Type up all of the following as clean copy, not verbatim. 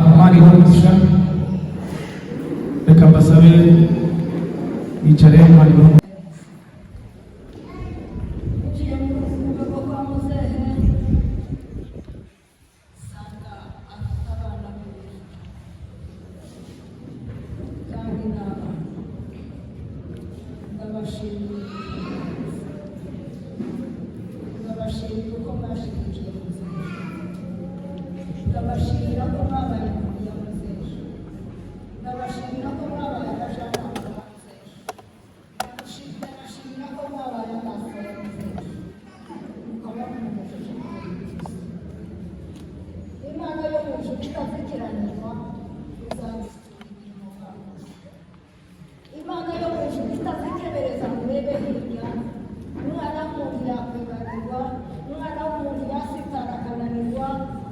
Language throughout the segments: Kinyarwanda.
Amani umugisha reka mbasabe bicare Imana ibahe ndabashimira ko mwabaye kugira ngo nzeshe, ndabashimira ko mwabaye abajyanama banzeshe, ndabashimira ko mwabaye amaso yanzeshe, mukaba mumufashije Imana yo mu ijuru itazikiranirwa izabisura imirimo yayo. Imana yo mu ijuru itazikebereza ngo urebe hirya, umwana w'umuntu yakwibarirwa, umwana w'umuntu yasitara akananirwa,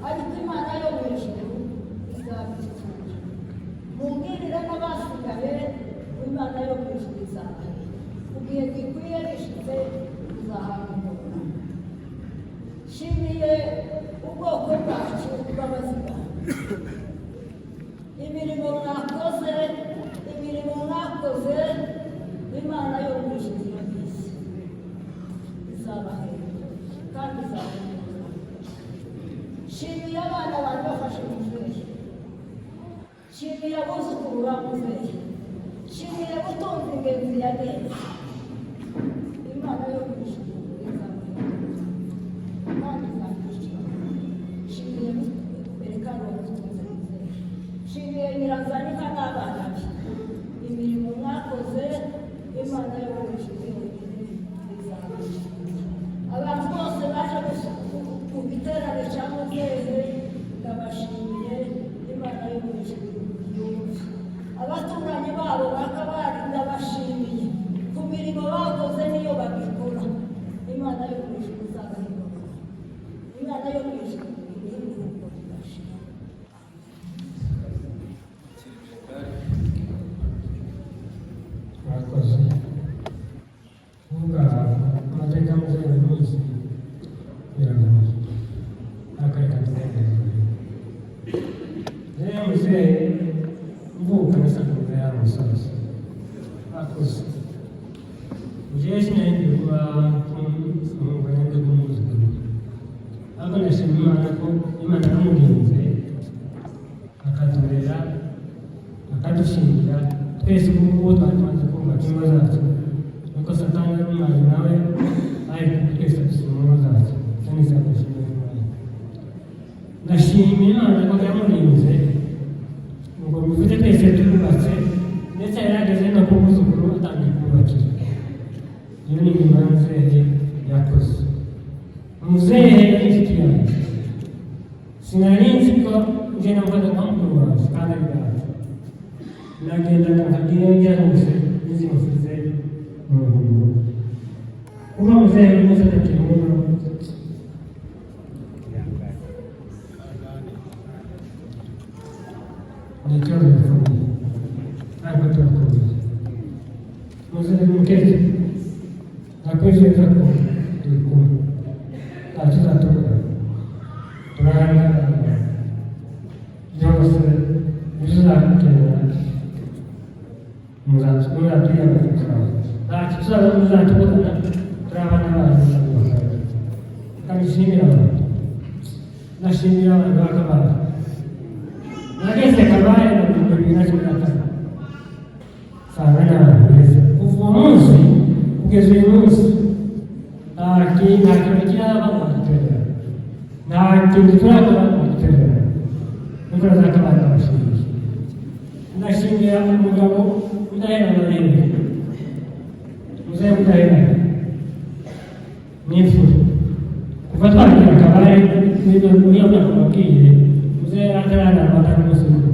ariko Imana yo mu ijuru izabisura. Mumbwirire n'abasigaye Imana yo mu ijuru izabisura. Mu gihe gikwiye gishize uzahabwa ingororano. Nshimiye ubwoko bwacu bw'abazigama, imirimo mwakoze, imirimo mwakoze mwakoze imana yo mu ijuru irabizi izabahera kandi izabahera. Shimiye abana bari bafashe muzehe, shimiye abuzukuru ba muzehe, shimiye gutunga ingenzi ya neza. Imana yo mu ijuru izabahera kandi izabahera. Shimiye berekana ubutunzi muzehe, shimiye Nyirazanika n'abana be, imirimo mwakoze Imana yo mu ijuru izabahera. Abantu bose baje ku giterane cya muzehe ndabashimiye, Imana yo mu ijuru yumve. Abaturanyi babo bakabari ndabashimiye ku mirimo bakoze n'iyo babikora. Imana yo mu ijuru izabahera, Imana yo mu ijuru ndabashimiye. Mwakoze kuvuga amateka muzehe buri munsi biragoye akareka tunezerewe. Rero muzehe mvuka nasanze muzehe ari umusaza mwakoze. Muzehe sinari kuba umugore ndi kumwuzukuru, ariko ndashima Imana ko Imana yamurinze akaturera akadushingira twese ubu twari tumaze kumva ingo zacu, nuko Satani ari umwanzi nawe ari twese dusima ingo zacu. Ndashimira Imana, ndashimira Imana ko yamurinze ngo bivuze twese turubatse, ndetse yarageze no ku muzukuru atangiye kubakira. Iyo ni imirimo ya muzehe yakoze. Muzehe yari inshuti yanjye, sinari nzi ko njye namukoze nka mukuru wanjye kandi ari bwacu. Nagendaga nkagira njya hose n'izimusize mu ruhumuro. Kuba muzehe buri munsi atakiri umuntu ni ikibazo gikomeye, ariko turakomeye. Muzehe ni umukecuru, nakwizeza ko turi kumwe nta kizatubura, turaharanira byose ibyo uzakenera muzatuyambaza turawe, nta kibazo muzatubona, turi abana banyu. Kandi nshimira abantu, ndashimira abantu ba Kabale. Nageze Kabale mu 2014 nsanga ni abantu beza. Kuva uwo munsi kugeza uyu munsi nta kintu kiraba mu giterane, nta kintu turakora mu giterane. Nuko za Kabale ndabashimiye. Ndashimira umugabo udahera amarembo, muzehe udahera n'imfura. Kuva twagira Kabale niyo myaka mubabwiye, muzehe ataranarwanda n'umunsi umwe.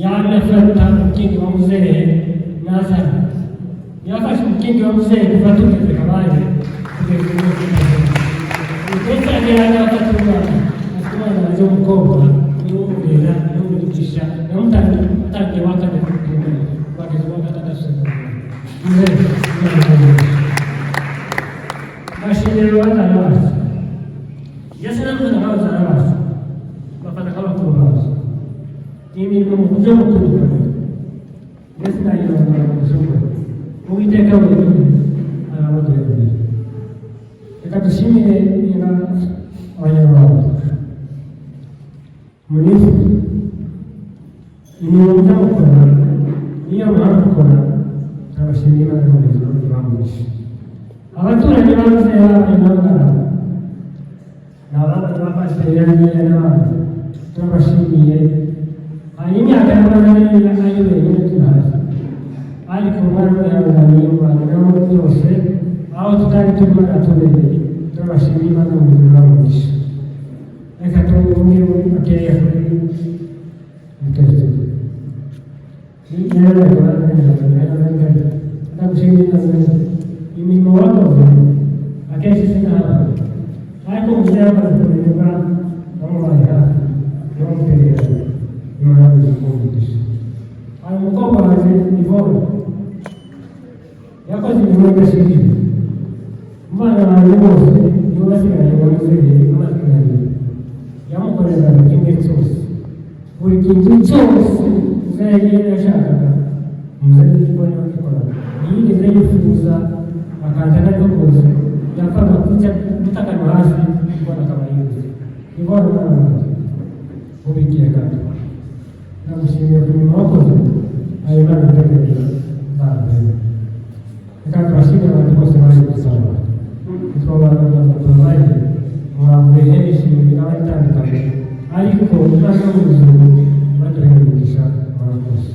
Yamye afata umukingi wa muzehe nazana, yafashe umukingi wa muzehe kuva tugeze Kabale kugeza uyu munsi. Ndetse agera afata umwana, afite umwana wanjye w'umukobwa niwe umurera niwe umugisha, yamutangiye wa kane kugeza uwa gatandatu. Muzehe ndashimira abana bacu, iyo sinabona abana bacu bafata nk'abakuru bacu. Ni imirimo mu buryo bukuru, ndetse nayibona mu isoko. Uwiteka wenyine arabaduhereye. Reka dushimire abanyarwanda muri imirimo muzamukora, niyo muhanga gukora, turabashimira Imana yo mu ijuru ibamurisha. Abaturanyi ba muzehe babaye n'abana ni ababaye ba pasiteri yanjye n'abandi, turabashimiye. Hari imyaka y'amazina ayoboye nyine turahazi, ariko umwana we yahagarariye u Rwanda n'abo byose, aho tutari turimo aratubereye. Turabashimira Imana mu ijuru ibamurisha. Reka tuvuge muri makeya kuri mukecuru. Rero bakora neza, ndagushimira imirimo wakoze akenshi sinabona, ariko muzehe yamaze kumenyerwa bamubaye hafi bamuterera. Imana y'umugisha. Hari umukobwa wanjye Yvonne yakoze imirimo idashimishije. Umwana wanjye bose nibo basigaye wa muzehe, basigaye yamukoreraga kimwe cyose, buri kintu cyose muzehe yashakaga muzehe kubona bakikora ntiyigeze yifuza akanja nari kose yapfaga gutakana hasi kubona akaba yibuze nibona n'abantu ubigiye gato nagushimiye ku mirimo wakoze ayo bari gutegereza nzabera reka turashimira abantu bose bari gusaba twabaye mwavuye henshi mu migabane itandukanye ariko umwaka w'ubuzima baduhera umugisha murakoze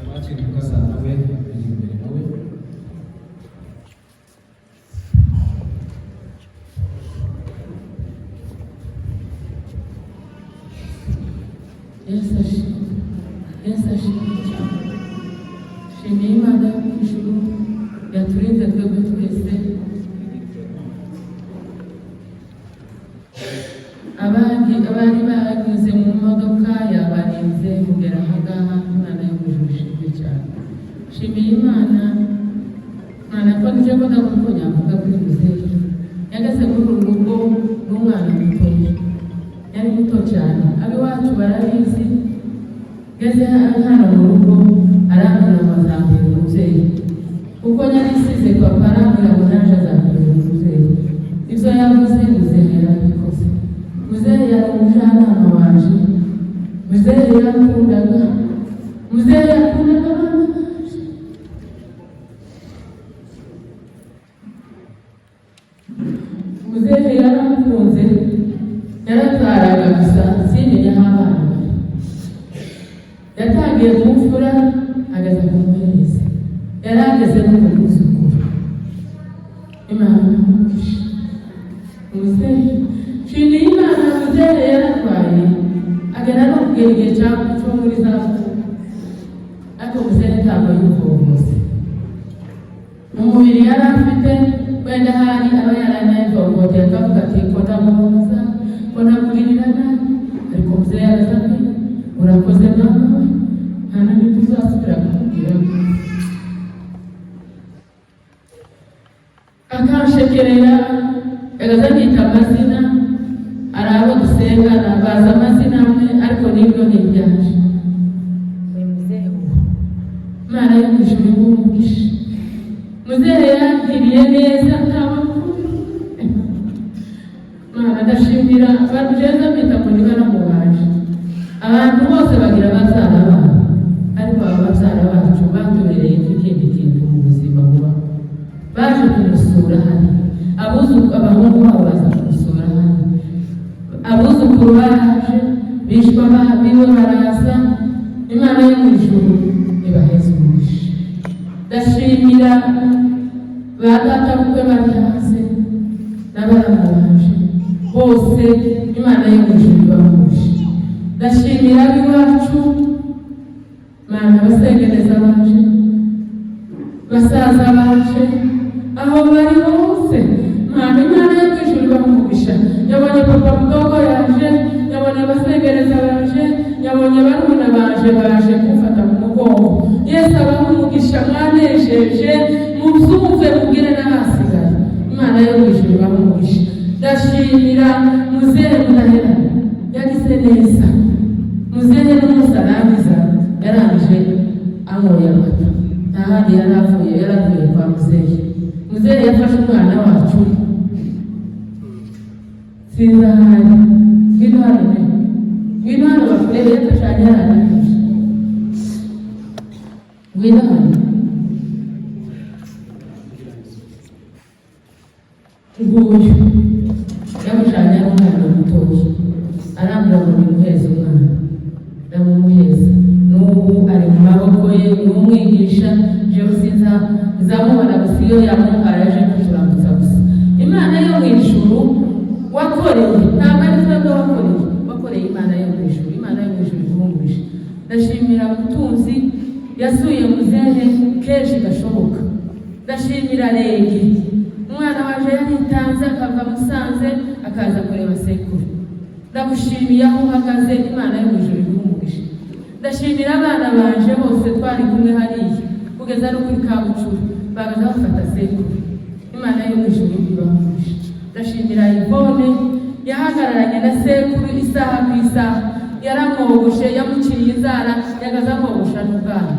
twakira ukasa nawe ari imbere nawe Yesu ashimwe cyane. Shimiye Imana yo mu ijuru yaturinze twebwe twese, abari banyuze mu modoka yabarinze kugera aha ngaha. Imana yo mu ijuru ishimwe cyane. Shimiye Imana ko nije ko ndakukonya mvuga kuri muzehe yageze muri uru rugo n'umwana mutoya, yari muto cyane, abiwacu barabizi. Ngeze hano mu rugo arambwira ngo azambere umubyeyi, kuko yari isize papa arambwira ngo naje azambere umubyeyi. Ibyo yavuze muzehe yarabikoze. Muzehe yari umujyanama wanje, muzehe yarakundaga, muzehe yakundaga abana banje. Muzehe yarakunze, yaratwaraga gusa sinmenye aho abana bari. Yatangiye kumfura ageza ku muhereza, yari ageze no ku muzukuru. Imana imugisha muzehe. Shimiye Imana muzehe yaratwaye agera no kugera igihe cyo muri za bukuru, ariko muzehe ntabwo yivovose. Mu mubiri yari afite wenda hari aba yaranayivovotera akavuga ati ko ndamubaza, ko ndamugirira nabi, ariko muzehe yarazanye urakoze mama we, nta n'ibyo tuzasubira kumubwira. Akanshekerera agazanyita amazina, ari abo dusengana bazi amazina amwe, ariko nibyo ni ibyaje. Muzehe Imana yo mu ijuru imumugisha. Muzehe yangiriye neza nta makuru. Mana ndashimira abantu jeza bita ngo ni bana mubaje. Abantu bose bagira ababyara babo, ariko aba babyara bacu batubereye ikindi kintu mu buzima buba. Baje kumusura hano, abahungu babo baza kumusura hano, abuzukuru baje, bishwa biwe baraza. Imana yo mu ijuru ibaheze umugisha. Ndashimira ba data bukwe bari hanze n'abana baje bose, Imana yo mu ijuru ibamugisha. Ndashimira abiwacu, Mana basengereza baje, basaza baje, aho bari hose, Mana Imana yo mu ijuru ibamugisha. Yabonye papa mdogo yaje, yabonye basengereza baje, yabonye barumuna baje kumfata mu mugongo. Yesu abamugisha, mwanejeje, mubyumve mubwire n'abasigaye. Imana yo mu ijuru ibamugisha. Ndashimira muzehe Mudahera, yagize neza. Muzehe n'umusarangiza yarangije anyoye amata, nta handi yaravuye kwa muzehe. Muzehe yafashe umwana wacu sinzahari, ngwino hano bakurebe, yatashanye yarangije, ngwino hano. Nguyu yamushanye ari umwana mutoya, arambwira ngo nimuheze umwana, ndamumuheza. N'ubu ari mu maboko ye, n'umwigisha. Jewe nzamubona gusa iyo yamuhaye aje kuturambutsa gusa. Imana yo mu ijuru wakoreye, ntabwo ari twebwe wakoreye Imana yo mu ijuru. Imana yo mu ijuru iguhumurije. Ndashimira Mutunzi yasuye muzehe kenshi gashoboka. Ndashimira Regi, umwana waje yaritanze akava Musanze akaza kureba sekuru. Ndagushimiye aho uhagaze, Imana yo mu ijuru iguhumurije. Ndashimira abana banje bose twari kumwe hariya kugeza no kuri Kabucuru, bagaza bafata sekuru. Imana yo mu ijuru ibamugisha. Ndashimira Yvonne yahagararanye na sekuru isaha ku isaha, yaramwoga yamwogoshe yamuciye inzara yagaza amwogosha n'ubwana.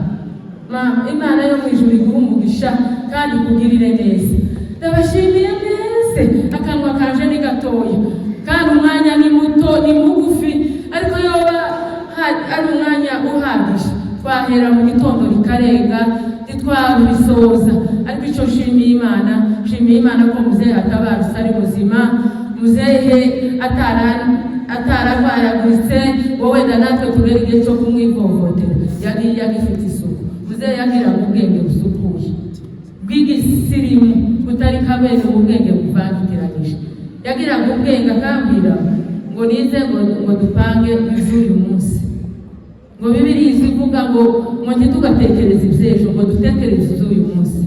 Imana yo mu ijuru iguha umugisha kandi ikugirire neza. Ndabashimiye mwese, akanwa kanje ni gatoya kandi umwanya ni muto ni mugufi, ariko yoba ari umwanya uhagije twahera mu gitondo rikarenga ntitwabisoza. Ariko icyo nshimiye Imana ko muzehe atabarutse ari muzima, muzehe atararwayaguritse, wowe na natwe tugera igihe cyo kumwivovotera yagiye agifite isuku. Muzehe yagiraga ubwenge busukuye bw'igisirimu butari kabene ubwenge buvangitiranyije. Yagiraga ubwenge akambwira ngo nize ngo dupange iby'uyu munsi, ngo Bibiliya ivuga ngo ntitugatekereze iby'ejo, ngo dutekereze iby'uyu munsi.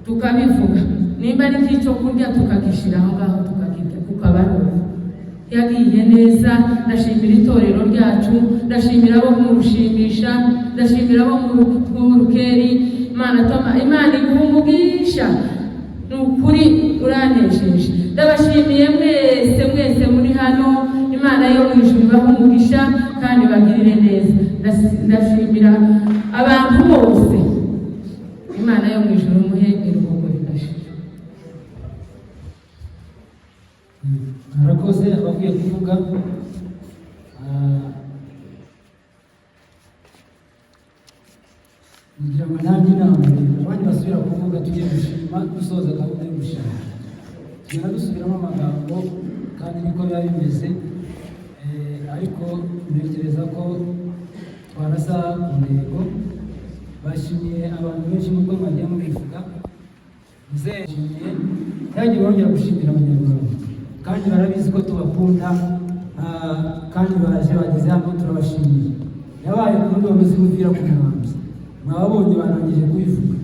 Tukabivuga nimba ari nk'icyo kurya tukagishyira aho ngaho tukakirya kukabarura. Yagiye neza. Ndashimira itorero ryacu, ndashimira abo mu rushimisha, ndashimira abo mu rukeri. Imana iguha umugisha, ni ukuri uranesheje. Ndabashimiye mwese muri hano. Imana yo mu ijuru ibaha umugisha kandi bagirire neza. Ndashimira abantu bose. Imana yo mu ijuru muhe iruhuko ridashira. Arakoze abavuye kuvuga. Ngira ngo nanjye inama abandi basubira kuvuga tugiye gushima dusoza gahunda yo gushima. Tugenda dusubiramo amagambo kandi niko biba bimeze, ariko ntekereza ko twarasa ku ntego. Bashimiye abantu benshi nk'uko mwagiye mubivuga. Nzeshimiye yagiye bongera gushimira abanyarwanda kandi barabizi ko tubakunda, kandi bageze hano turabashimiye. Yabaye ku rundi bamuzi muvira ku muhanzi, mwababonye barangije kubivuga.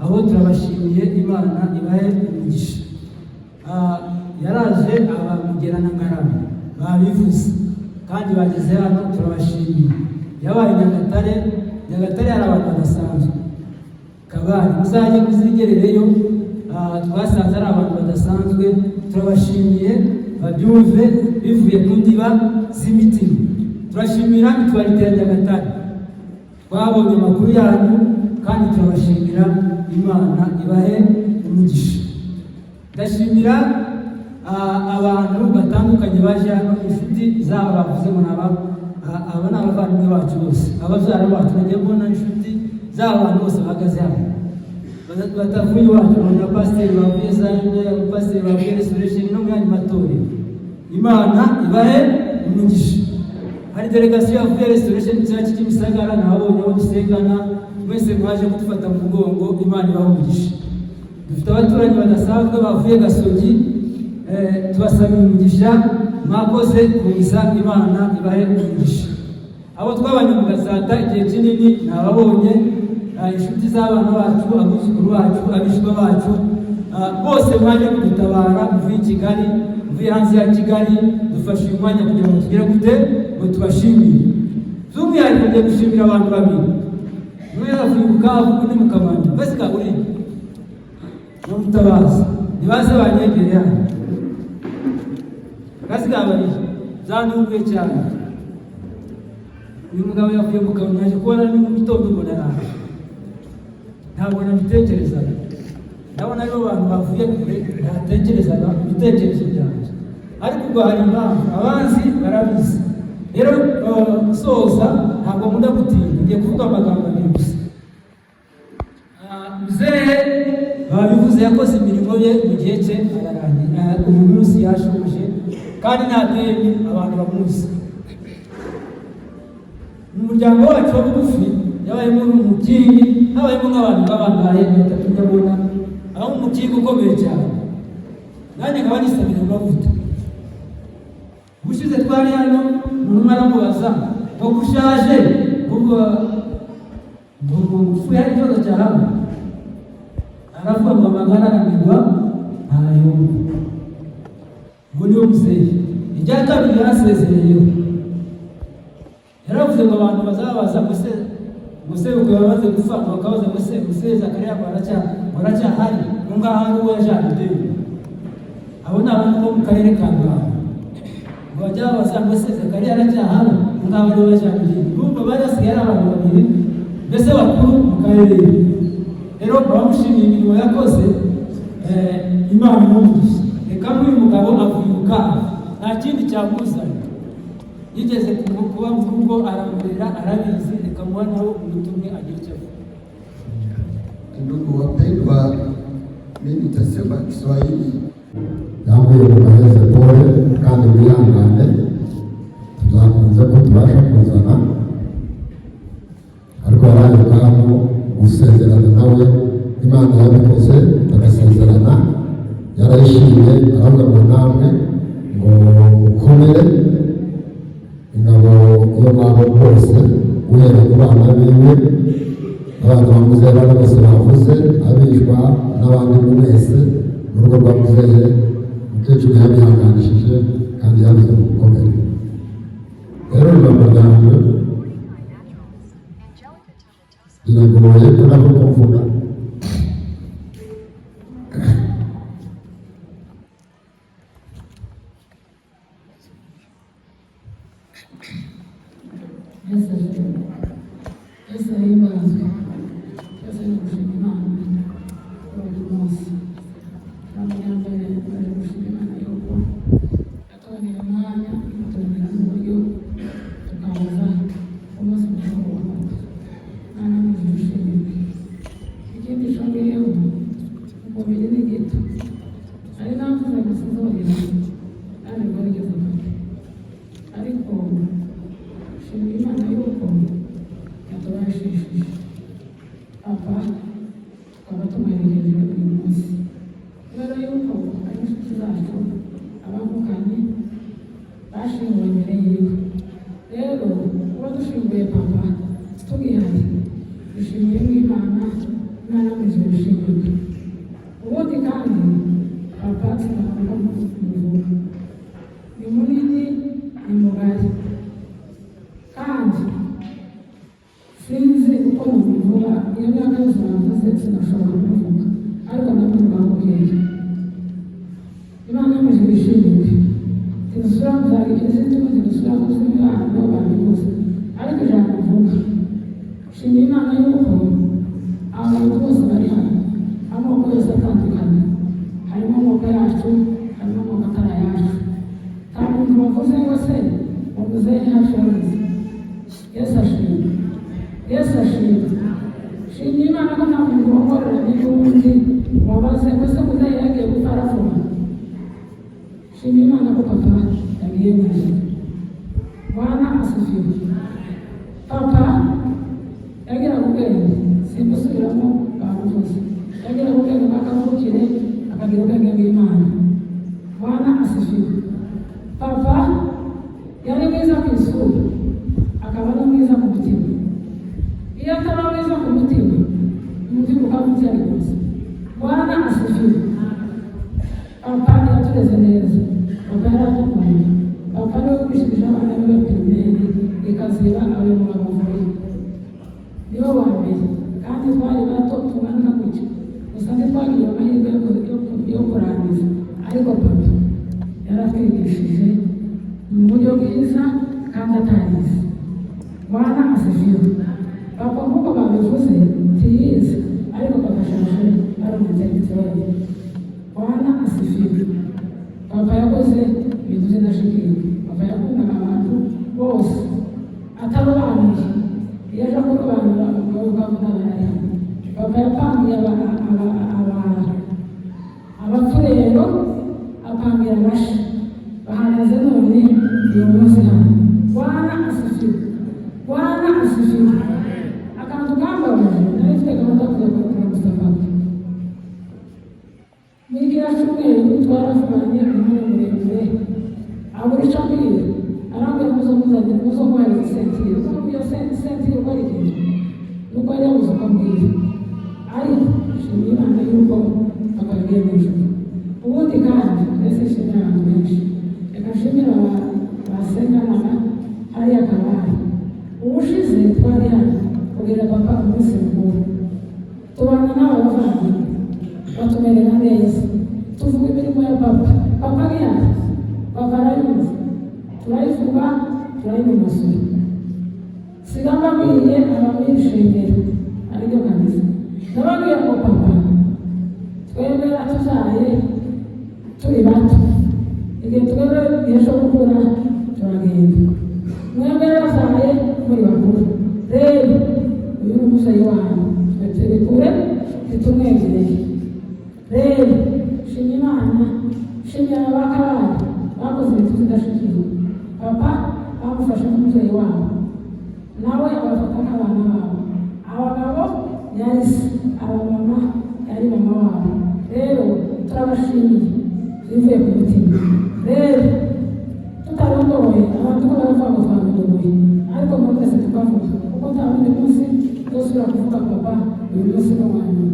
Abo turabashimiye, Imana ibahe umugisha. Yaraje abamugera na Ngarama babivuze kandi bageze hano turabashimiye. Yabaye Nyagatare hari abantu badasanzwe. Kabari muzajye muzigerereyo, twasanze ari abantu badasanzwe. Turabashimiye, babyumve bivuye ku ndiba z'imitima. Turashimira mitwarite ya Nyagatare, twabonye amakuru yanyu kandi turabashimira. Imana ibahe umugisha. Ndashimira abantu batandukanye baje hano, inshuti zabo bavuze ngo aba ni abavandimwe bacu bose, ababyara bacu. Nagiye mbona inshuti z'aba bantu bose bahagaze hano batavuye iwacu, na pasiteri bavuye Zayire, abapasiteri bavuye Restoration no mu yandi matorero. Imana ibahe umugisha. Hari delegasiyo yavuye Restoration cyacu cy'imisagara, nabonye abo dusengana mwese mwaje kudufata mu mugongo. Imana ibahe umugisha. Dufite abaturanyi badasanzwe bavuye Gasogi, tubasabira umugisha. Mwakoze kuza, Imana ibahe umugisha. Abo twabanye mu Gatsata igihe kinini nababonye, inshuti z'abana bacu, abuzukuru bacu, abishwa bacu, bose mwaje kudutabara. Muvuye i Kigali, muvuye hanze ya Kigali, dufashe uyu mwanya kugira ngo tugire gute ngo tubashimire. By'umwihariko ngiye gushimira abantu babiri. Umwe yavuye mu Bukavu, undi mu Kamonyi. Mbese kaburi n'umutabazi nibaze banyegereye hano. Kazigabarije zanunguye cyane. Uyu mugabo yavuye mu Kamonyi, yaje kubona ni mu gitondo mbona araje, ntabwo nabitekerezaga. Ndabona aribo bantu bavuye kure ntatekerezaga ibitekerezo byanjye, ariko ubwo hari impamvu abanzi barabizi. Rero soza ntabwo nkunda gutinda, ngiye kuvuga amagambo abiri gusa. Muzehe babivuze yakoze imirimo ye mu gihe cye ararangira. Uyu munsi yashoje kandi nta deni abantu bamuzi. Mu muryango wacu wa bugufi yabayemo n'umukingi, habayemo nk'abantu babangaye batatu nyabona, aho umukingi ukomeye cyane. Nanjye nkaba nisabira amavuta. Ubushize twari hano, umuntu aramubaza ngo kushaje ngo ufuye hari ikibazo cya hamwe. Aravuga ngo amagana aranirwa ntayo, ngo niwe muzehe. Irya kabiri yarasezereyeho, yaravuze ngo abantu bazabaza musebuko bamaze gupfa, bakabaza musehe Zakariya baracyahari ngo ngaho ari uwo yajyanye ideni. Abo ni abantu bo mu karere ka Rwanda, ngo bajya babaza ngo se Zakariya aracyahari ngaba ari bajyanye urumva bari basigaye ari abantu babiri mbese bakuru mu karere. Rero bamushimiye imirimo yakoze Imana imumugisha. Reka n'uyu mugabo avuka nta kindi cyamuzanye, yigeze kuba mu rugo aramurera arabizi, reka muha nawe ubutumwe agira icyo avuga. Ndugu wapendwa, mimi nitasema Kiswahili. Namwe mubaheze pole kandi mwihangane, tuzakunze ko tubasha kuzana ariko abandi bwabo gusezerana nawe Imana yabikoze bagasezerana, yarayishimye aravuga ngo namwe ngo mukomere ingabo iyo mwabo bose guhera ku bana biwe abana bamuzera bose bavuze abishwa n'abandi mwese mu rugo rwa muzehe. Umukecuru yabihanganishije kandi yabuze mu gukomera. Rero ijambo ryanjye riragoye kunavuga kuvuga Essa aí, mas essa aí é o Imana buri munsi namuyambaye bari gushima Imana yuko yatuboneye umwanya atubonera n'uburyo tukaza umunsi mukuru wa Mata. Imana nizishimire. Ikindi cyongeyeho umubiri ni gito, ari navuze gusa nzongera kandi rwarigeze Mata, ariko shimira Imana yuko yatubashishije papa tukaba tumwerekeje uyu munsi kubera yuko ari inshuti zacu abavukanye bashinguwe imbere yiwe. Rero kuba dushinguye papa tugihari dushimiye Imana, Imana mwijuru bishimirwe. Ubundi kandi papa sinakunda kumuvuga, ni munini ni mugari kandi sinzi uko mubivuga, iyo myaka yose bavuze sinashobora kubivuga, ariko nabyo bamubwiye. Imana mwijuru bishimirwe. Tinasubira kuzaga igihe tumaze gusubira kuzi Imana nibo babivuze, ariko ijambo mvuga shimira Imana yuko abantu bose bari hano amoko yose atandukanye, harimo amoko yacu harimo amoko atari ayacu. Nta muntu bavuze ngo se bavuze yacu yavuze. Yesu ashimwe, Yesu ashimwe. Shimira Imana ko nta muntu wongorera n'ubundi wabaze ngo se muzehe yagiye gupfa aravuga. Shimira Imana ko papa yagiye mu ijuru. Bwana asifiwe. Papa yagiraga ubwenge, simbusubiramo bamuvuze, yagiraga ubwenge bw'akavukire akagira ubwenge bw'Imana. Bwana asifiwe. Papa yari mwiza ku isura akaba no mwiza ku mutima. Iyo ataba mwiza ku mutima umutima ukamutera rwose. Bwana asifiwe. Papa yatureze neza, papa yaradukunda, papa niwe wigishije abana biwe pirimeri ikaziba abe mu bavuye, niwe wa mbere kandi twari bato tungana gutya gusa ntitwagiye amahirwe yo kurangiza, ariko papa yaratwigishije mu buryo bwiza kandi atarize. Bwana asifiwe. Papa nk'uko babivuze ntiyize, ariko papa ashaje ari umutegetsi wayo. Bwana asifiwe. Papa yakoze ibintu by'indashyikirwa. Papa yakundaga abantu bose atarobanuye, iyo aje kurobanura umugabo bw'abana. Papa yapangiye abapfurero apangira abashi bahagaze none uyu munsi hano. Bwana asifiwe. Bwana asifiwe. Akantu kambabaje nari mfite gahunda yo kujya kuramutsa papa. Nigira cyumweru twaravuganye umwanya muremure abura icyo ambwira, arambwira muzo muhereza sentire, kuko iyo sentire uko ari ikintu nuko yari yabuze uko ambwira, ariko shimira Imana yuko papa yagiye mu ijuru. Ubundi kandi mbese nshimira abantu benshi, reka nshimira basenganaga hariya Kabare. Ubushize twari hano kugira papa umunsi mukuru, tubana n'aba bavandimwe batumerera neza, tuvuga imirimo ya papa. Papa ari hano, papa arabizi, n'umusore sigambabwiye abamwishimira aribyo kabisa nababwiye ngo papa twebwe atuzaye turi bato igihe twebwe igihe cyo gukura turagenda mwebwe bazaye muri bakuru rero uyu ni umusore wanyu turi kure titumwegereye rero shimye Imana shimye abakabana bakoze ibintu zidashikira papa bamufashe nk'umubyeyi wabo nawe abafata nk'abana babo abagabo yari se abamama yari mama wabo rero turabashimiye bivuye ku mutima rero tutarondoye abantu ko baravuga ngo twarondoye ariko muri twese tukavuga kuko nta wundi munsi uzosubira kuvuga papa uyu munsi ni uwa nyuma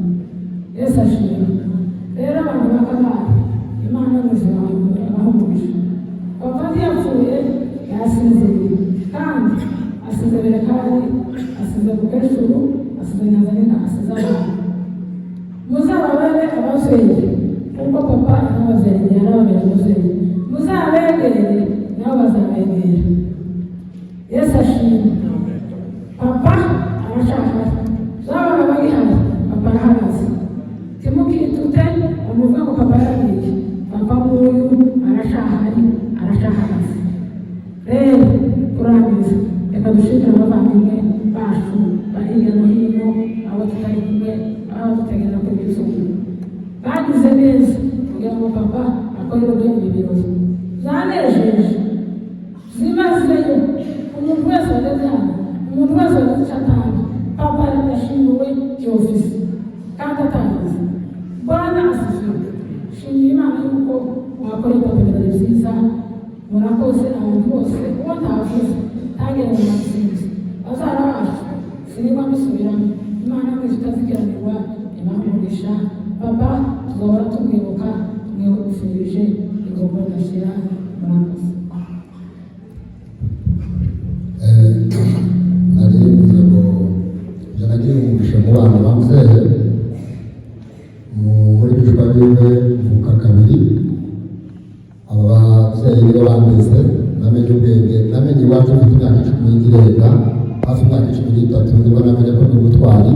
Yesu ashimwe rero abantu bakabana Imana n'ubuzima abahumurisha papa ntiyapfuye yasinziriye kandi asize berekari asize mukecuru asize nyazanina asize abana muzababere ababyeyi kuko papa n'ababyeyi yarababera ababyeyi muzabegere nabo bazabegera Yesu ashimwe papa arashaka zabaga bagihari papa arahagaze timukitute bamuvuga ngo papa yaragiye papa nguyu arashahari arashahagaze rero turangiza reka dushimire abavandimwe bacu bari hirya no hino abo tutari kumwe abo tutagenda kuri gihugu bagize neza kugira ngo papa akorerwe ibi birori zanejeje zimazeyo umuntu wese wageze hano umuntu wese wageze icyo atanga papa yashimiwe cy'ofisi kandi atangiza Bwana asifiwe shimira Imana yuko mwakoreye papa ibirori byiza murakoze abantu bose uwo ntavuze ntagere mu matsinzi bazara bacu sinigwa mbisubiramo Imana mwese itazikiranirwa ibamugisha papa tuzahora tumwibuka mwihufurije igomba gushyira murakoze nari bivuze ngo janagiye umugisha mu bana bamuzeye muri bishwa biwe mvuka kabiri aba babyeyi nibo bandeze namenye ubwenge namenye iwacu mfite imyaka 10 y'irenga hafi imyaka 13 nibwo namenye ko ndi umutwari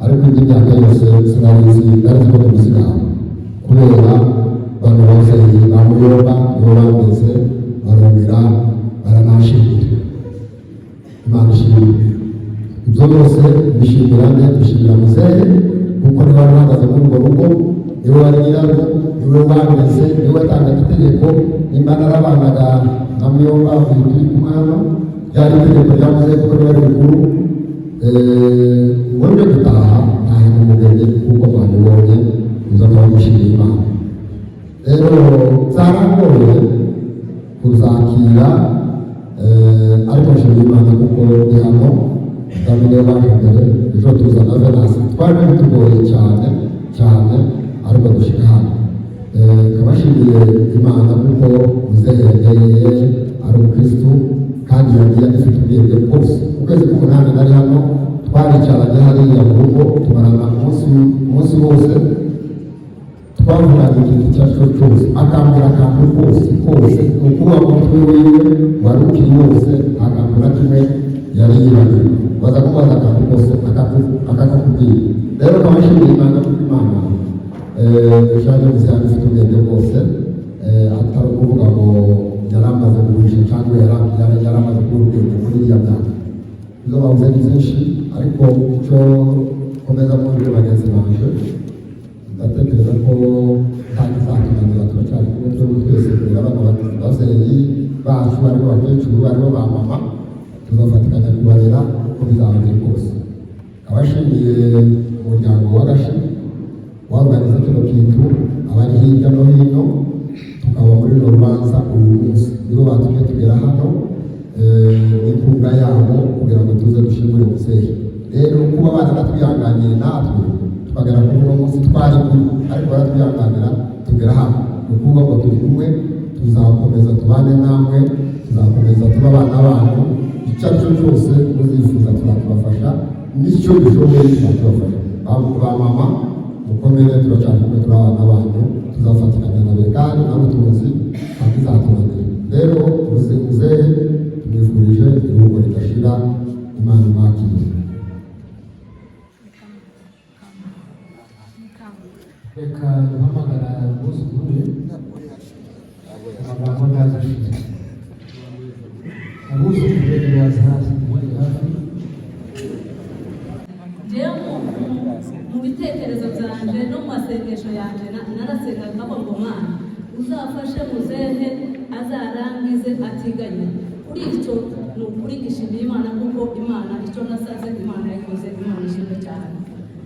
ariko indi myaka yose sinabizi nari nzi ko ndi umusigaye kubera bano babyeyi bamuyomba nibo bandeze barongera baranashimira Imana ishimwe ibyo byose bishimirane bishimira muzehe kuko niba bahagaze muri urwo rugo niwe wari nyirarugo niwe wandeze niwe watangaga itegeko nimba narabanaga na muyomba uyu turi kumwe hano ryari itegeko rya muzehe kuko niwe ari rukuru uburyo gutaha ntahinda umugeni kuko mwabibonye izo nkaba mushimiye Imana rero byaragoye kuzakira ariko nshimiye Imana kuko ni hano ndamenya baje mbere ejo tuzana Venasi twari bitugoye cyane ariko dushika hano kabashimiye Imana kuko muzehe yagereye ari umukristu kandi yagiye afite ubwenge bwose ukwezi k'umunani nari hano twaricaranye hariya mu rugo tumarana umunsi wose twavugana ikintu icyo ari cyo cyose akambwira akantu kose ukuba mu mutwe wiwe wari ukiri wose akantu na kimwe yari yibagiwe baza kumubaza akantu kose akakakubwira rero kabashimiye Imana kuko Imana ishaka gusa ifite ubwenge bwose atari ukuvuga ngo yari amaze kugurisha cyangwa yari amaze kubura ubwenge muri iriya myaka izo bavuze ni byinshi ariko icyo komeza mu buryo bagenzi banje ndatekereza ko nta kizatunanira turacyari kumwe twese kubera abana babyeyi bacu baribo bakecuru baribo ba mama tuzafatikanya kubarera uko bizabagera kose abashimiye umuryango w'agashi waruganiza kino kintu abari hirya no hino tukaba muri runo rubanza uyu munsi nibo batumye tugera hano inkunga yabo kugira ngo tuze dushimure muzehe rero kuba abana batwihanganiye natwe tukagera kuri uno munsi twari kuri ariko baratwihanganira tugera hano ni ukuvuga ngo turi kumwe tuzakomeza tubane namwe tuzakomeza tuba abana banyu icyo ari cyo cyose muzifuza tuzatubafasha n'icyo dushoboye tuzatubafasha ba mama mukomere turacyari kumwe turi abana banyu tuzafatikanya na be kandi nabo tuzi akizatunanira rero muzehe tumwifurije iruhuko ridashira, Imana imwakire. reka guhamagara abuzukuru amagambo ntazi afite abuzukuru baza hasi muri hafi jewe mu bitekerezo byanje no mu masengesho yanje narasengaga ngo Mana uzafashe muzehe azarangize atiganye kuri icyo ni ukuri gishimiye Imana kuko Imana icyo nasaze Imana yakoze, Imana ishimwe cyane.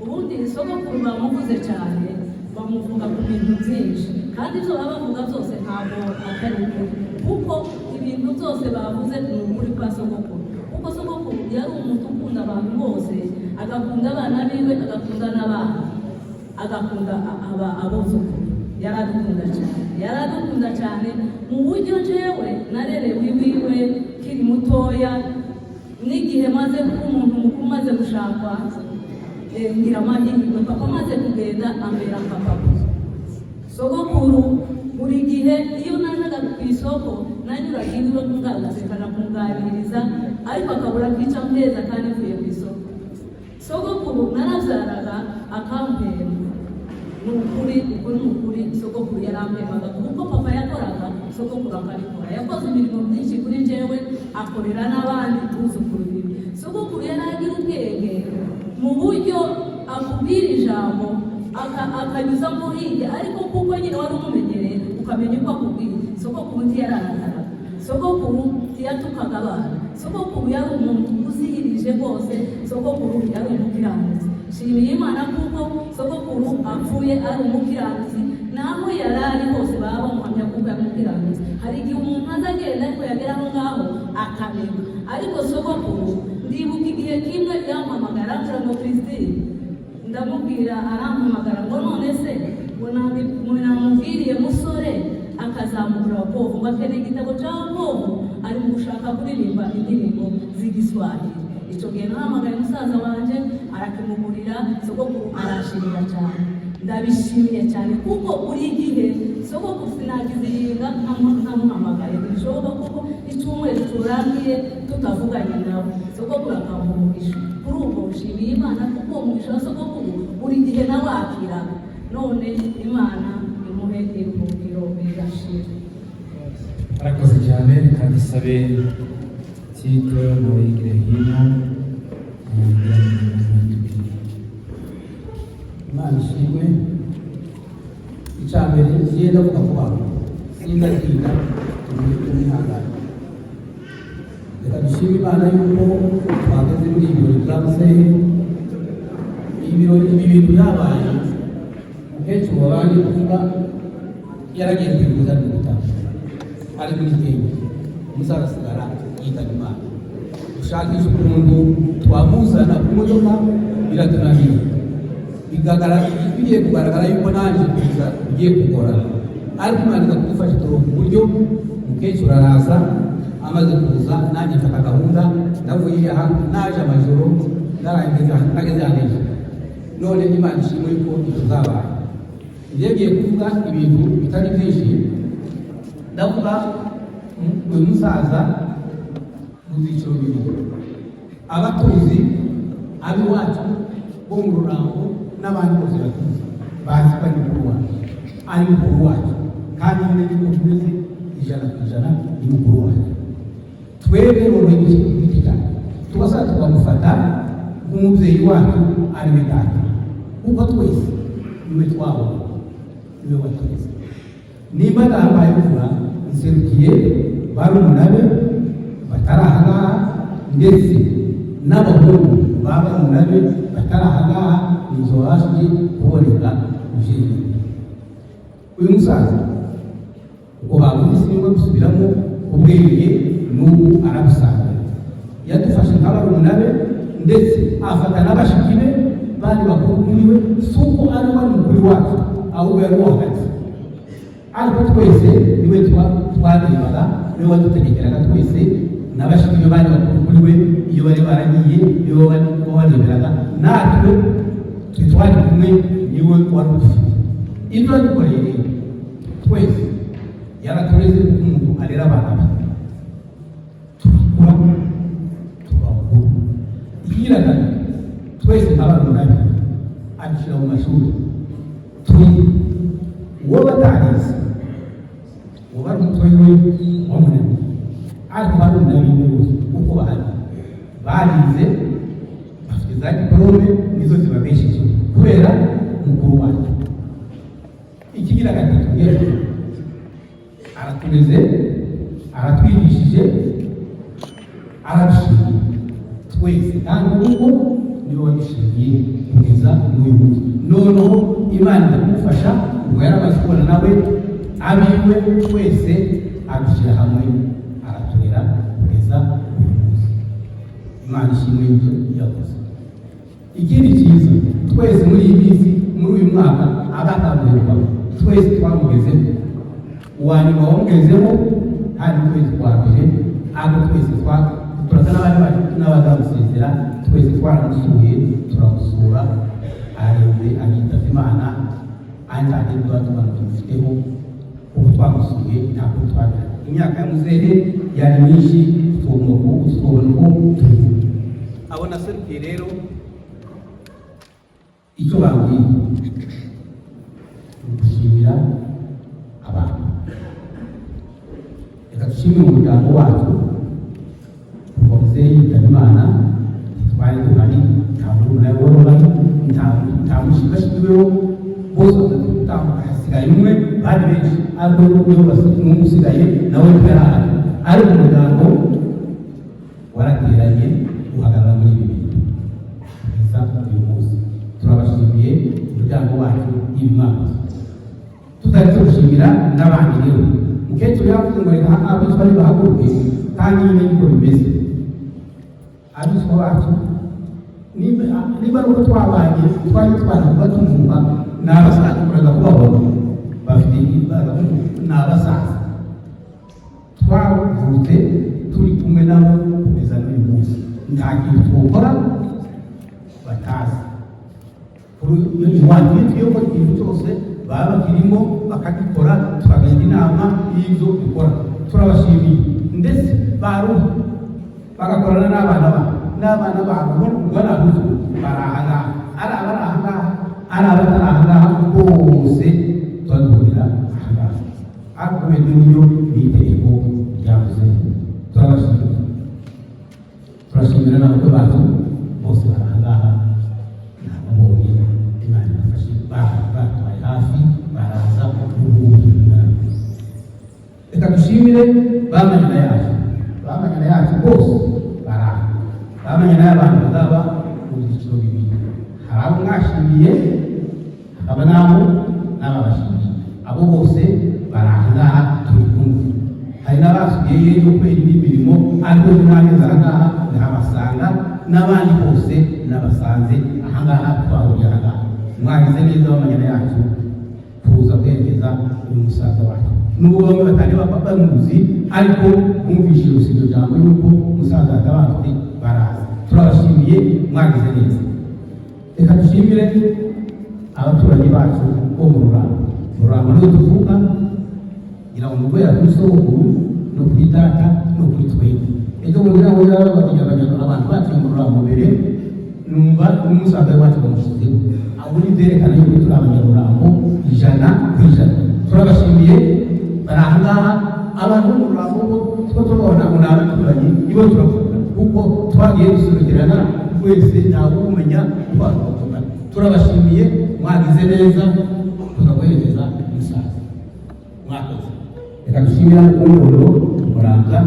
Ubundi sogokuru bamuvuze cyane, bamuvuga ku bintu byinshi kandi ibyo baba bavuga byose ntabwo atari ukuri, kuko ibintu byose bavuze ni ukuri kwa sogokuru, kuko sogokuru yari umuntu ukunda abantu bose, agakunda abana biwe, agakunda n'abana, agakunda abuzukuru. Yaradukunda cyane mu buryo jewe narerewe iwiwe kiri mutoya, n'igihe maze kuba umuntu mukuru maze gushakwa ngira amahirwe papa maze kugenda ambera papa. Sogokuru buri gihe iyo najaga ku isoko nanyuraga iwe ngarutsekana kunganiriza, ariko akabura kwica mpeza kandi mvuye ku isoko. Sogokuru narabyaraga akampera, ni ukuri sogokuru yarampemaga kuko papa yakoraga, sogokuru akabikora. Yakoze imirimo myinshi kuri jewe, akorera n'abandi buzukuru biwe. Sogokuru yaragira ubwenge mu buryo akubwira ijambo akanyuzamo hirya, ariko kuko nyine wari umumenyereye ukamenya uko akubwira. Sogokuru ntiyararagara, sogokuru ntiyatukaga abana, sogokuru yari umuntu uzihirije rwose, sogokuru yari umukiranutsi. Shimiye Imana kuko sogokuru apfuye ari umukiranutsi, naho yari ari hose baba bamuhamya kuko ari umukiranutsi. Hari igihe umuntu azagenda ariko yagera aho ngaho akamenya, ariko sogokuru ndibuka igihe kimwe yampamagara ambwira ngo Christine, ndamubwira arampamagara ngo none se ngo namubwiriye musore akazamugura Wokovu, ngo akeneye igitabo cya Wokovu, ari mu gushaka kuririmba indirimbo z'igiswahili. Icyo gihe nahamagaye musaza wanje arakimugurira, sogokuru arashimira cyane. Ndabishimiye cyane kuko buri gihe sogokuru sinagize yinga ntamuhamagaye, bishoboka kuko icyumweru turangiye tutavuganye nawe, sogokuru akamuvugisha. Kuri ubwo nshimiye Imana kuko umugisha wa sogokuru buri gihe nawe akiraga. None Imana imuhe iruhukiro ridashira. arakoze cyane. Reka dusabe Tito nawe yigire hino. Imana ishimwe. Icyambere ngiye ndavuga ku bantu sindatinda tumwihangane. Reka dushime Imana yuko twageze muri ibi birori bya muzehe. Ibi bintu byabaye umukecuru wabanje kuvuga yaragiye kwivuza mu bitaro ari muri Kenya, umusaza asigara yitaba Imana. Dushakisha ukuntu twamuzana ku modoka biratunaniye, bigiye kugaragara yuko nanjye kuza bigiye kugora, ariko Imana iza kudufasha turonka uburyo. Umukecuru araza, amaze kuza nanjye mfata gahunda, ndavuye aha naje amajoro nageze haneze. None Imana ishimwe yuko tuzabaye. Ngiye kuvuga ibintu bitari byinshi, ndavuga uyu musaza mu byiciro bibiri: abatuzi ab'iwacu bo mu Rurango n'abandi bose batuzi bazi ko ari mukuru wacu, ari mukuru wacu kandi nyine niko tumeze ijana ku ijana, ni mukuru wacu. Twebwe noneho ku giti cyacu tugasaba tukamufata nk'umubyeyi wacu ari we data, kuko twese niwe twabona, niwe watureze. Nimba nambaye mvura nserukiye barumuna be batari aha ngaha, ndetse n'abahungu ba barumuna be batari aha ngaha, nizo babashije kuboneka ujeni. Uyu musaza uko bavuze sinimwe bisubiramo, ubwenge n'ubu arabusanga. Yadufashe nk'abarumuna be ndetse afata n'abashiki be bandi bakuru kuri we, si uko ari we mukuru wacu, ahubwo yari uwo hagati. Ariko twese niwe twarebaga, niwe wadutegekeraga twese, n'abashiki be bandi bakuru kuri we iyo bari baragiye niwe wareberaga, natwe twari kumwe niwe wari udufite. Ibyo yadukoreye rero twese yaratureze umuntu arera abana be, turakura ikigira gatatu twese nk'abarunani adushyira mu mashuri turi uwo batarize uwo bari umutwe we w'umunani ariko barunani bose uko bahari barize bafite za diporome nizo zibabesheje kubera umukuru wacu. Ikigira gatatu rero aratureze aratwigishije aradushimiye twese kandi ubwo niwe wadushimiye kugeza n'uyu munsi. Noneho Imana iramufasha ubwo yaramaze kubona nawe abiwe twese adushyira hamwe araturera kugeza uyu munsi. Imana ishimwe ibyo yakoze. Ikindi cyiza twese muri iyi minsi muri uyu mwaka agatamburirwa twese twamugezeho uwa nyuma wamugezemo hari ukwezi kwa mbere abo twese turasa n'abazagusezera twese twaramusuye turamusura areze agitava Imana anjye tuba tumufiteho ubu twamusuye ntabwo twagira imyaka ya muzehe yari myinshi tubona uko tubivuga abo naserukiye rero icyo bambwiye gushimira abantu. Reka dushimire umuryango wacu kuva muzehe yitaba Imana twari duhari nta muntu nawe wari uhari nta mushikashijweho bose hasigaye umwe bari benshi ariko niwe usigaye nawe yarahari ariko umuryango warateranye uhagarara muri ibi bintu kugeza uyu munsi. Turabashimiye umuryango wacu y'imana tutaretse gushimira n'abandi rero mukecuru yavuze ngo reka abitwa nibahaguruke kandi nyine niko bimeze abitwa bacu niba nuko twabanye twari twaravuga tumwumva ni abasaza turaza kubabona bafite imbaraga ni abasaza twavutse turi kumwe nabo kugeza n'uyu munsi nta kintu twokora batazi iwanyu iyo ko ikintu cyose baba bakirimo bakagikora tukagenda inama y'ibyo dukora. Turabashimiye ndetse baruha bagakorana n'abana babo ubona abuze barahangaha ari abarahangaha ari abatarahangaha bose tubaduhurira ahangaha ariko bene niyo n'itegeko ryavuze. Turashimira n'abakwe bacu bose barahangaha nababonye Imana ibafashe batwaye hafi baraza ubuhungirana. Reka dushimire bamanyana yacu bose baraha bamanyana y'abantu bazaba mu byiciro bibiri hari abo mwashimiye hakaba n'ababashimiye abo bose barahangaha turi kumwe. Hari n'abasubiye yo kwera indi mirimo ariko n'abageze ahangaha ndahabasanga n'abandi bose nabasanze ahangaha twahuriye ahangaha. Mwagize neza bamanyana yacu kuza kwerekeza uyu musaza wacu n'ubwo bamwe batari bamuzi ariko bumvise iryo jambo y'uko umusaza atabanze baraza. Turabashimiye mwagize neza. Reka dushimire abaturage bacu bo mu Rurambo niho tuvuga ngira ngo nubwo kuri sogokuru no kuri data no kuri twebwe ejo bundi naho abanyarwanda abantu baciye mu Rurambo mbere numva n'umusaza wacu bamushizeho abo ni byerekana yuko turi abanyarurambo 100%. Turabashimiye barahangaha abantu bo mu Rurambo tuba tubona ngo ni abaturage nibo turavuga kuko twagiye gusorekerana twese ntabwo kumenya twavuga. Turabashimiye mwagize neza tugakohereza umusaza mwakoze. Reka dushimira n'ukuntu muranga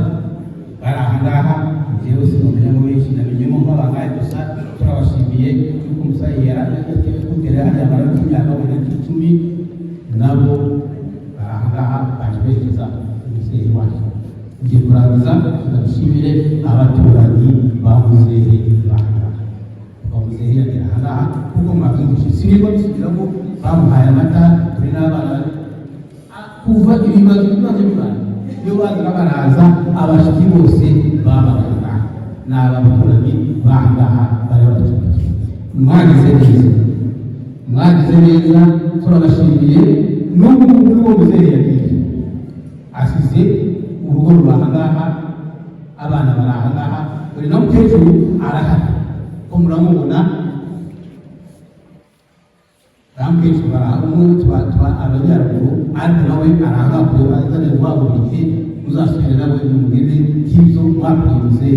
barahangaha njyewe sinumenya mu benshi namenyemo nk'abangahe gusa. Turabashimiye yuko umusaza yaratewe kugera hariya amaraso y'imyaka 10 nabo barahangaha baje berekeza umuzehe wacu. Ngiye kurangiza tugadushimire abaturanyi ba muzehe bahangaha bamuzehe yagera ahangaha kuko mwabyumvise sinibwo bisubira ngo bamuhaye amata turi n'abana kuva ibibazo bibana iyo baza baraza abashiki bose babaga n'abaturanyi bahangaha bari bacumbitse. Mwagize neza turabashimiye. N'ubu ngubu muzehe yagiye asize urugo rwahangaha abana barahangaha buri na mukecuru arahari ko muramubona rampeje bara umwe twa abanyaruguru ariko nawe aranga ko bazana rwabo bihe uzasubira nawe mugende y'ibyo mwapinze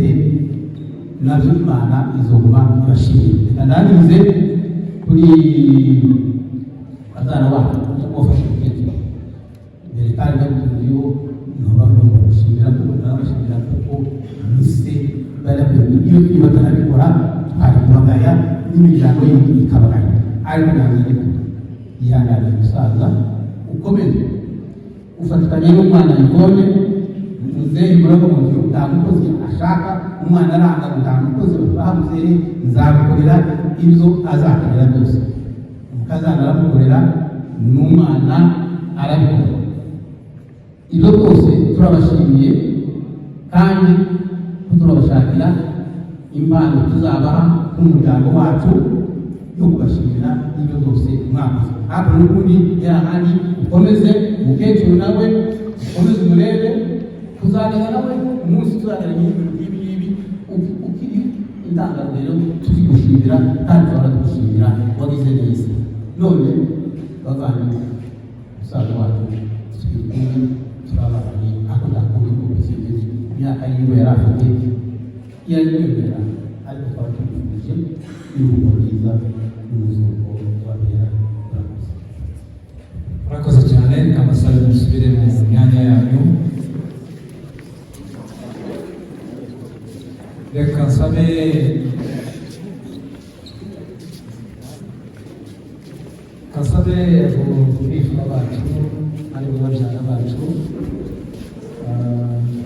nabyo Imana izoguma ibashimire kandi nze kuri azana wacu umufasha kugeza mbere kandi n'uburyo ntibashimira kuko mise barabyo iyo batarabikora twari n'imiryango y'ikabaganya ariko nanjye yihanganiye umusaza ukomeye ufatikanye n'umwana yibonye muzehe murago mu gihe utamukozi ashaka umwana aranga utamukozi bamuzehe nzagukorera ibyo azakorera byose umukazana aramukorera n'umwana arabikora ibyo byose turabashimiye kandi turabashakira impano tuzabaha nk'umuryango wacu yo kubashimira ibyo byose mwakoze hapo n'ubundi yarahani ukomeze umukecuru nawe ukomeze umurebe kuzageza nawe umunsi tuzagera ibintu nk'ibi ukiri intangarugero turi gushimira kandi turabona tugushimira wagize neza none bavanye umusaza wacu turi kumwe turababanye ako nakuri ku buzima imyaka yiwe yari afite yanyemera ariko twaba tumufuje y'urugo rwiza n'umuzuko wabera murakoze cyane. Reka amasaha musubire mu myanya yanyu. Reka nsabe abigishwa bacu aribo babyara bacu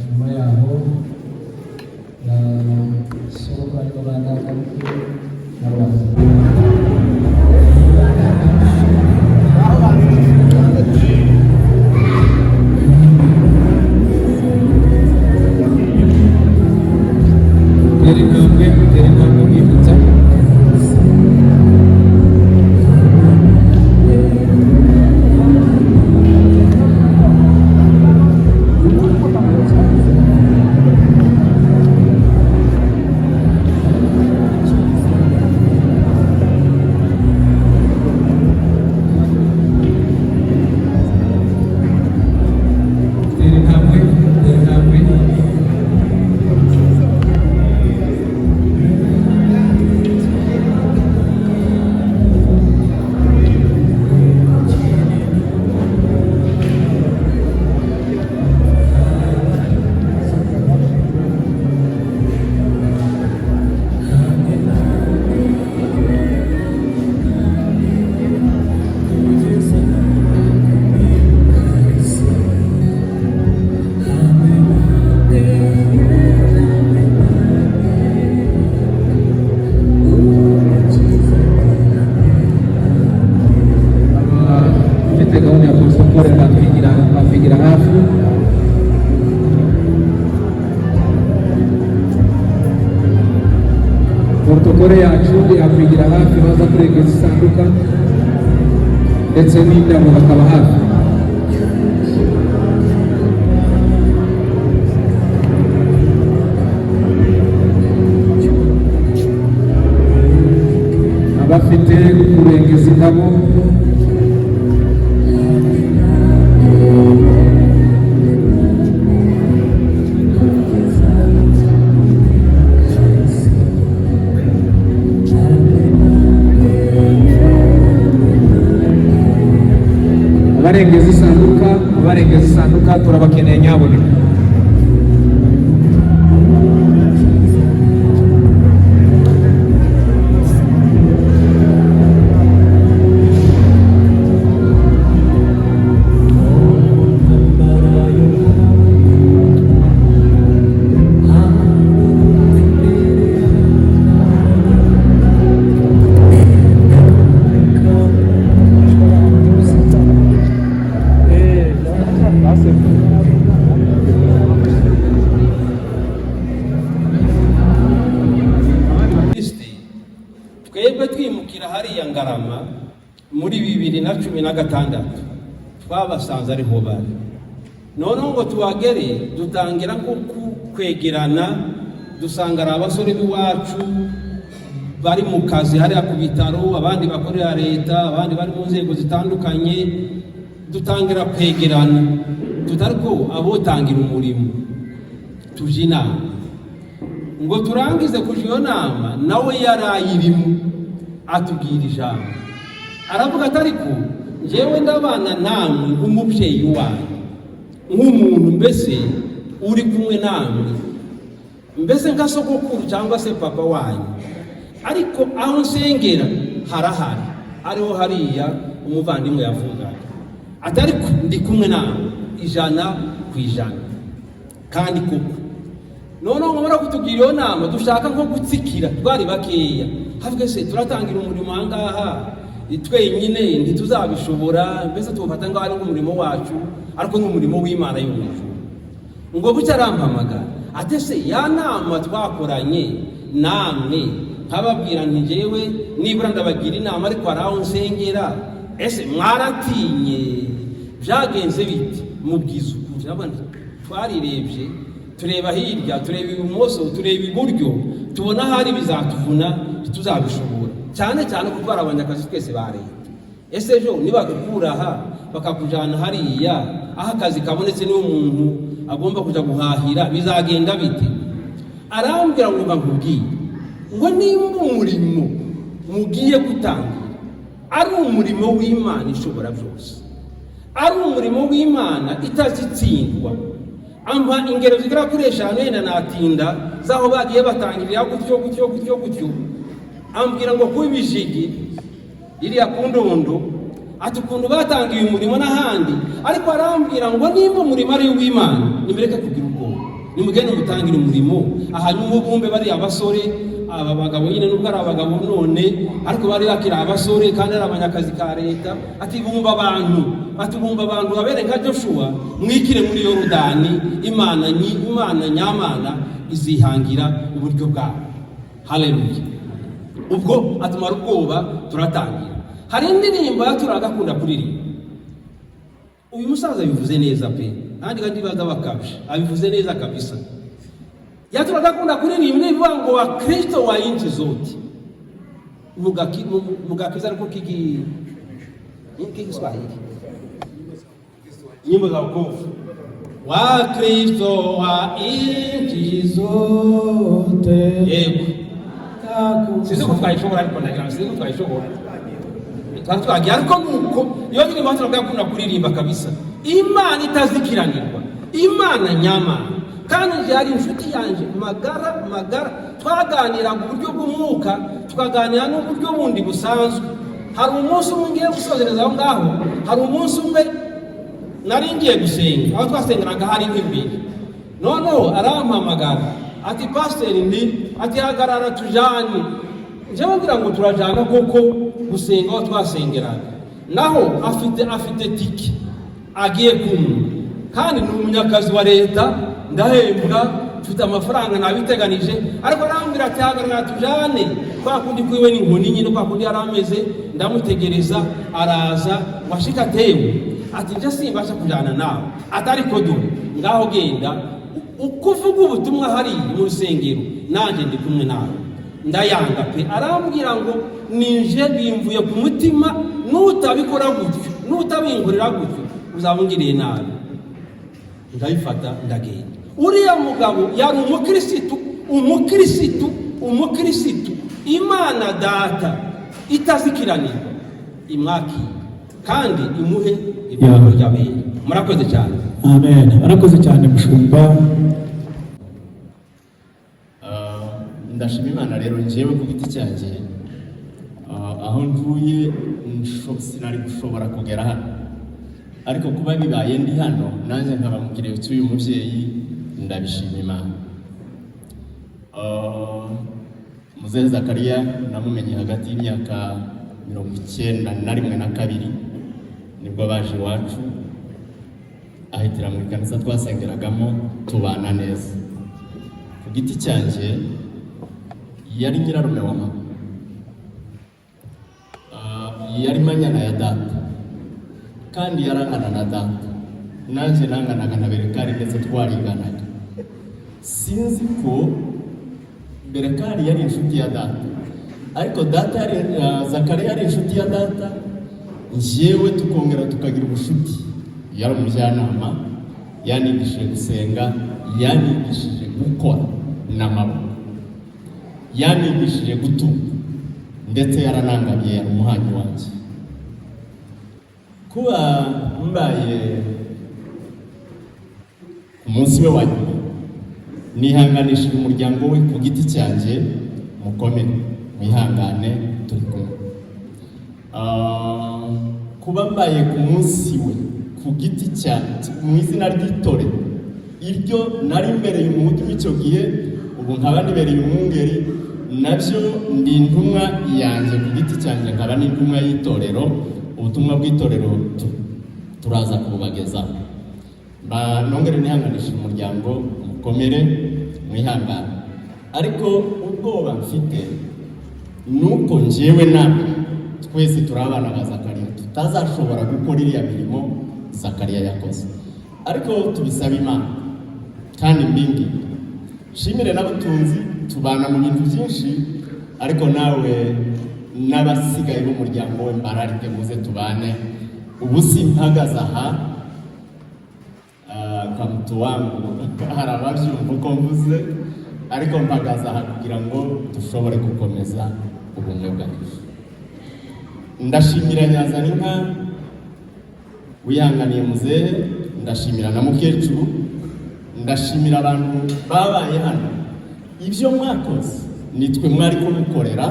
nyuma yaho soko aribo bandagaruke n'abantu protokole yacu yakwigira hafi baza kuregeza isanduka ndetse n'indabo bakaba hafi. Abafite kurengeza indabo abarengeza isanduka turabakeneye nyaboneka. twebwe twimukira hariya Ngarama muri 2016 twabasanze ariho bari, noneho ngo tuhagere dutangira kwegerana dusanga ari abasore b'iwacu bari mu kazi hariya ku bitaro, abandi bakorera leta, abandi bari mu nzego zitandukanye, dutangira kwegerana tutari ko abotangira umurimo tuje inama ngo turangize kuja iyo nama, nawe yarayirimo atubwira ijambo, aravuga ati ariko njyewe ndabana namwe nk'umubyeyi wanyu, nk'umuntu mbese uri kumwe namwe, mbese nka sogokuru cyangwa se papa wanyu, ariko aho nsengera harahari, ariho hariya umuvandimwe yavugaga ati ariko ndi kumwe namwe 100%. kandi koko noneho ngomara kutubwira iyo nama dushaka nko gutsikira, twari bakeya, havuga se turatangira umurimo ahangaha twenyine ntituzabishobora, mbese tufata ngo ari umurimo wacu, ariko n'umurimo w'Imana yo mu ijuru. Ngo bucya arampamagara ate se ya nama twakoranye namwe, nkababwira nti njyewe nibura ndabagira inama, ariko araho nsengera ese mwaratinye byagenze biti? Mubwiza ukuri. Nabandi twarirebye, tureba hirya, tureba ibumoso, tureba iburyo, tubona hari bizatuvuna tuzabishobora, cyane cyane kuko ari abanyakazi twese ba leta. Ese ejo nibadukura aha bakakujana hariya aho akazi kabonetse niwo muntu agomba kuja guhahira, bizagenda bite? Arambwira ngo nkubwire ngo nimba umurimo mugiye gutangira ari umurimo w'Imana ishobora byose, ari umurimo w'Imana itazitsindwa, ampa ingero zigera kuri 5 yenda natinda zaho bagiye batangirira gutyo, ambwira ngo kubijigi iriya kundondo ati ukuntu batangiye umurimo n'ahandi, ariko arambwira ngo nimba umurimo ari w'Imana nimereke kugira ubwoba, nimugende mutangira umurimo ahanyuma ubumbe bari abasore, aba bagabo nyine nubwo ari abagabo none, ariko bari bakira abasore kandi ari abanyakazi ka leta, ati bumva abantu babere nka Joshua, mwikire muri Yorodani, Imana nyamana izihangira uburyo bwabo. Haleluya. Ubwo atumara ubwoba turatangira. Hari indirimbo yaturagakunda kuririmba, uyu musaza bivuze neza pe, kandi baza bakabisha, abivuze neza kabisa. Yaturagakunda kuririmba ivuga ngo Wakristo wa inchi zote, mugakiza ariko kiki Kiswahili, nyimbo za wokovu. Wakristo wa inchi zote, yego sisi kutwayishobora, ariko ndagira sisi kutwayishobora twagiye, ariko nuko iyo nyine baturagakunda kuririmba kabisa, Imana itazikiranirwa, Imana nyamana. Kandi yari inshuti yanje magara, twaganira mu buryo bw'umwuka, tukaganira n'uburyo bundi busanzwe. Hari umunsi umwe ngiye gusozereza aho ngaho, hari umunsi umwe nari ngiye gusenga, aho twasengeraga hari nk'imbere, noneho arampamagara ati pasiteri ati hagarara tujane. Njyewe ngira ngo turajana koko gusenga aho twasengeraga, naho afite tiki agiye kumwe, kandi ni umunyakazi wa leta, ndahembwa, mfite amafaranga nabiteganije, ariko arambwira ati hagarara tujane, kwa kundi kwiwe n'inkoni nyine, kwa kundi yarameze, ndamutegereza araza, washika tewe ati nje simbasha kujana nawe, atari ko dore ngaho genda ukuvuga ubutumwa hari mu rusengero, nanje ndi kumwe nawe. Ndayanga pe, arambwira ngo ninje bimvuye ku mutima, nutabikora gutyo, nutabinkorera gutyo uzabungiriye nabi. Ndayifata ndagenda. Uriya mugabo yari umukirisitu, Imana data itazikiranirwa imwaki kandi imuhe ibyo byabera. Murakoze cyane. Amen. Murakoze cyane mushumba. Ndashima Imana rero njyewe ku giti cyanjye, aho ntuye sinari gushobora kugera hano, ariko kuba bibaye ndi hano nanjye nkaba mugiriye cy'uyu mubyeyi, ndabishima Imana. Muzehe Zakariya namumenye hagati y'imyaka 91 na 2 nibwo baje iwacu, ahitira muri kanisa twasengeragamo, tubana neza. Ku giti cyanjye yari nyirarume wa mama, yari manyana ya data, kandi yarangana na data, nanjye nanganaga na Berekari ndetse twariganaga. Sinzi ko Berekari yari inshuti ya data, ariko data yari Zakariya yari inshuti ya data, njyewe tukongera tukagira ubushuti. Yari umujyanama, yanigishije gusenga, yanigishije gukora n'amaboko, yanigishije gutunga, ndetse yaranangabiye, yari umuhanyi wanjye. Kuba mbaye umunsi we wa nyuma, nihanganishije umuryango we ku giti cyanjye, mukomere, mwihangane, turi kumwe. Kuba mbaye ku munsi we ku giti cyanjye mu izina ry'itorero iryo nari mbereye umuhutu w'icyo gihe, ubu nkaba nibereye umwungeri, nabyo ndi intumwa yanjye ku giti cyanjye, nkaba n'intumwa y'itorero. Ubutumwa bw'itorero turaza kububagezaho. Nongere nihanganishije umuryango, mukomere, mwihangane. Ariko ubwoba mfite nuko njyewe nawe twese turi abana ba Zakariya, tutazashobora gukora iriya mirimo Zakariya yakoze. Ariko tubisaba Imana kandi mbingi shimire n'abutunzi, tubana mu bintu byinshi, ariko nawe n'abasigaye b'umuryango we mbararike muze tubane. Ubu simpagaze aha kamutu wangu hari ababyumva uko mvuze, ariko mpagaze aha kugira ngo dushobore gukomeza ubumwe bwacu. Ndashimira Nyazaninka wihanganiye muzehe, ndashimira na mukecuru, ndashimira abantu babaye hano. Ibyo mwakoze nitwe mwari kumukorera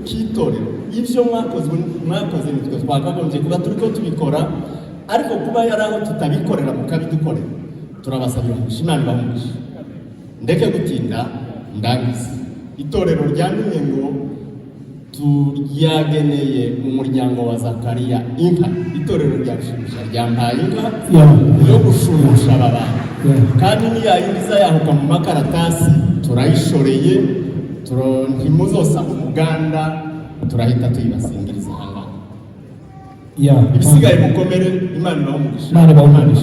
k'itorero, ibyo mwakoze nitwe twakagombye kuba turi ko tubikora, ariko kuba yari aho tutabikorera mukabidukorera, turabasabira umugisha, Imana ibahe. Ndeke gutinda ndangiza. Itorero ryandumye ngo turyageneye mu muryango wa Zakariya inka. Itorero rya Rushimisha ryampaye inka yo gushumusha aba bantu, kandi niyayingiza yahuka mu makaratasi turayishoreye, ntimuzosaba umuganda, turahita tuyibasingiriza hangana. Ibisigaye mukomere, Imana ibahe. Imana ibahe.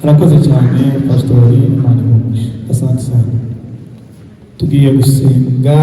Arakoze cyane Pastori, Imana ibahe. Asante sana. Tugiye gusenga.